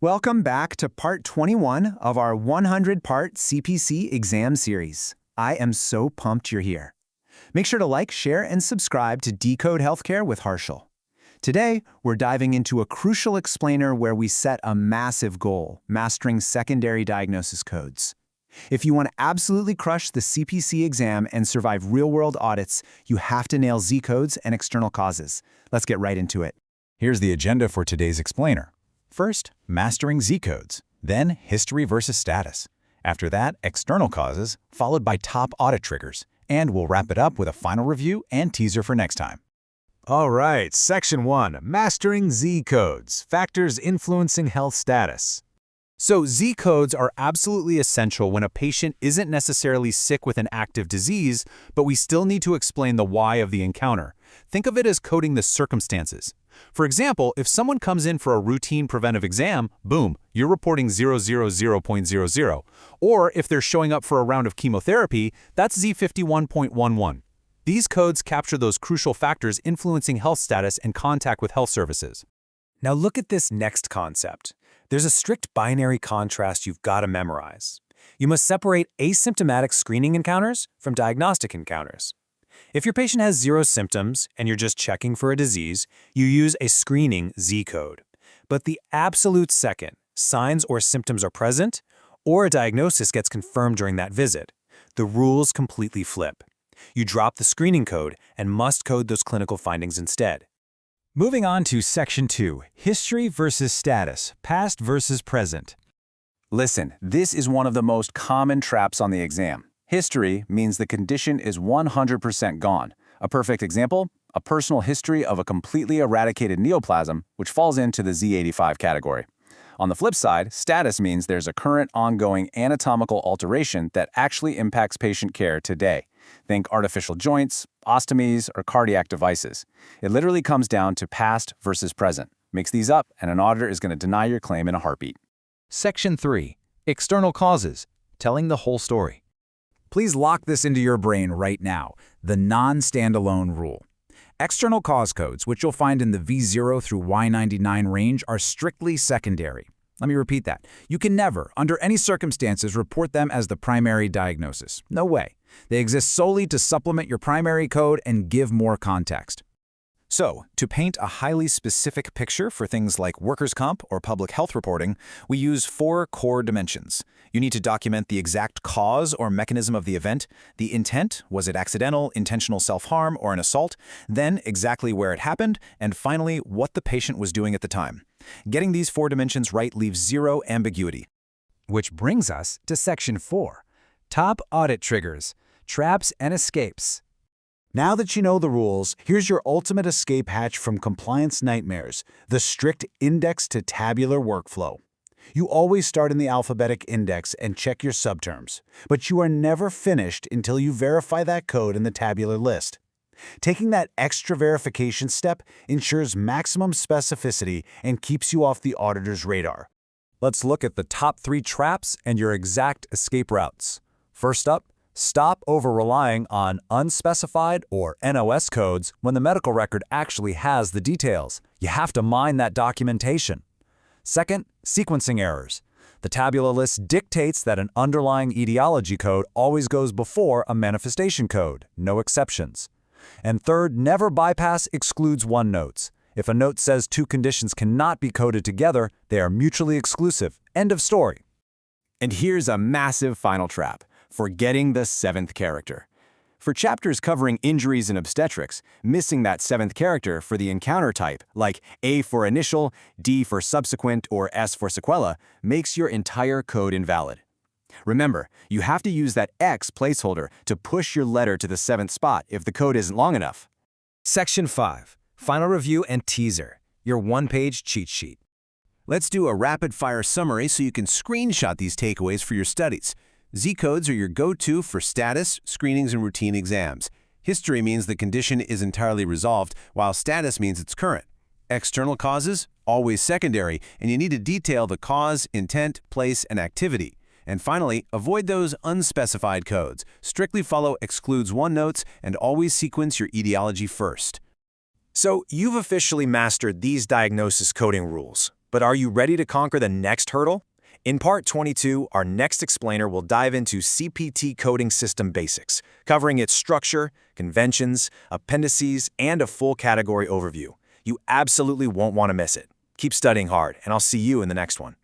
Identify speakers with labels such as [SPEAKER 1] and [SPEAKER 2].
[SPEAKER 1] Welcome back to part 21 of our 100-part CPC exam series. I am so pumped you're here. Make sure to like, share, and subscribe to Decode Healthcare with Harshal. Today, we're diving into a crucial explainer where we set a massive goal, mastering secondary diagnosis codes. If you want to absolutely crush the CPC exam and survive real-world audits, you have to nail Z-codes and external causes. Let's get right into it.
[SPEAKER 2] Here's the agenda for today's explainer. First, mastering Z-codes, then history versus status. After that, external causes, followed by top audit triggers. And we'll wrap it up with a final review and teaser for next time.
[SPEAKER 3] All right, Section 1, Mastering Z-codes, Factors Influencing Health Status.
[SPEAKER 4] So Z-codes are absolutely essential when a patient isn't necessarily sick with an active disease, but we still need to explain the why of the encounter. Think of it as coding the circumstances. For example, if someone comes in for a routine preventive exam, boom, you're reporting 000.00. Or if they're showing up for a round of chemotherapy, that's Z51.11. These codes capture those crucial factors influencing health status and contact with health services.
[SPEAKER 5] Now look at this next concept. There's a strict binary contrast you've got to memorize. You must separate asymptomatic screening encounters from diagnostic encounters. If your patient has 0 symptoms and you're just checking for a disease, you use a screening Z-code. But the absolute second signs or symptoms are present, or a diagnosis gets confirmed during that visit, the rules completely flip. You drop the screening code and must code those clinical findings instead.
[SPEAKER 2] Moving on to Section 2, History versus Status, Past versus Present.
[SPEAKER 1] Listen, this is one of the most common traps on the exam. History means the condition is 100% gone. A perfect example, a personal history of a completely eradicated neoplasm, which falls into the Z85 category. On the flip side, status means there's a current ongoing anatomical alteration that actually impacts patient care today. Think artificial joints, ostomies, or cardiac devices. It literally comes down to past versus present. Mix these up, and an auditor is going to deny your claim in a heartbeat.
[SPEAKER 2] Section 3, External Causes, Telling the Whole Story. Please lock this into your brain right now, the non-standalone rule. External cause codes, which you'll find in the V0 through Y99 range, are strictly secondary. Let me repeat that. You can never, under any circumstances, report them as the primary diagnosis. No way. They exist solely to supplement your primary code and give more context. So, to paint a highly specific picture for things like workers' comp or public health reporting, we use 4 core dimensions. You need to document the exact cause or mechanism of the event, the intent, was it accidental, intentional self-harm, or an assault, then exactly where it happened, and finally, what the patient was doing at the time. Getting these 4 dimensions right leaves 0 ambiguity.
[SPEAKER 5] Which brings us to Section 4, Top Audit Triggers, Traps and Escapes.
[SPEAKER 3] Now that you know the rules, here's your ultimate escape hatch from compliance nightmares, the strict index-to-tabular workflow. You always start in the alphabetic index and check your subterms, but you are never finished until you verify that code in the tabular list. Taking that extra verification step ensures maximum specificity and keeps you off the auditor's radar.
[SPEAKER 5] Let's look at the top 3 traps and your exact escape routes. First up, stop over-relying on unspecified or NOS codes when the medical record actually has the details. You have to mine that documentation. Second, sequencing errors. The tabular list dictates that an underlying etiology code always goes before a manifestation code, no exceptions. And third, never bypass excludes one notes. If a note says 2 conditions cannot be coded together, they are mutually exclusive. End of story.
[SPEAKER 1] And here's a massive final trap, forgetting the 7th character. For chapters covering injuries and obstetrics, missing that 7th character for the encounter type, like A for initial, D for subsequent, or S for sequela, makes your entire code invalid. Remember, you have to use that X placeholder to push your letter to the 7th spot if the code isn't long enough.
[SPEAKER 5] Section 5, Final Review and Teaser, your 1-page cheat sheet.
[SPEAKER 6] Let's do a rapid-fire summary so you can screenshot these takeaways for your studies. Z-codes are your go-to for status, screenings, and routine exams. History means the condition is entirely resolved, while status means it's current. External causes, always secondary, and you need to detail the cause, intent, place, and activity. And finally, avoid those unspecified codes. Strictly follow excludes one notes and always sequence your etiology first.
[SPEAKER 5] So you've officially mastered these diagnosis coding rules.
[SPEAKER 7] But are you ready to conquer the next hurdle? In Part 22, our next explainer will dive into CPT coding system basics, covering its structure, conventions, appendices, and a full category overview. You absolutely won't want to miss it. Keep studying hard, and I'll see you in the next one.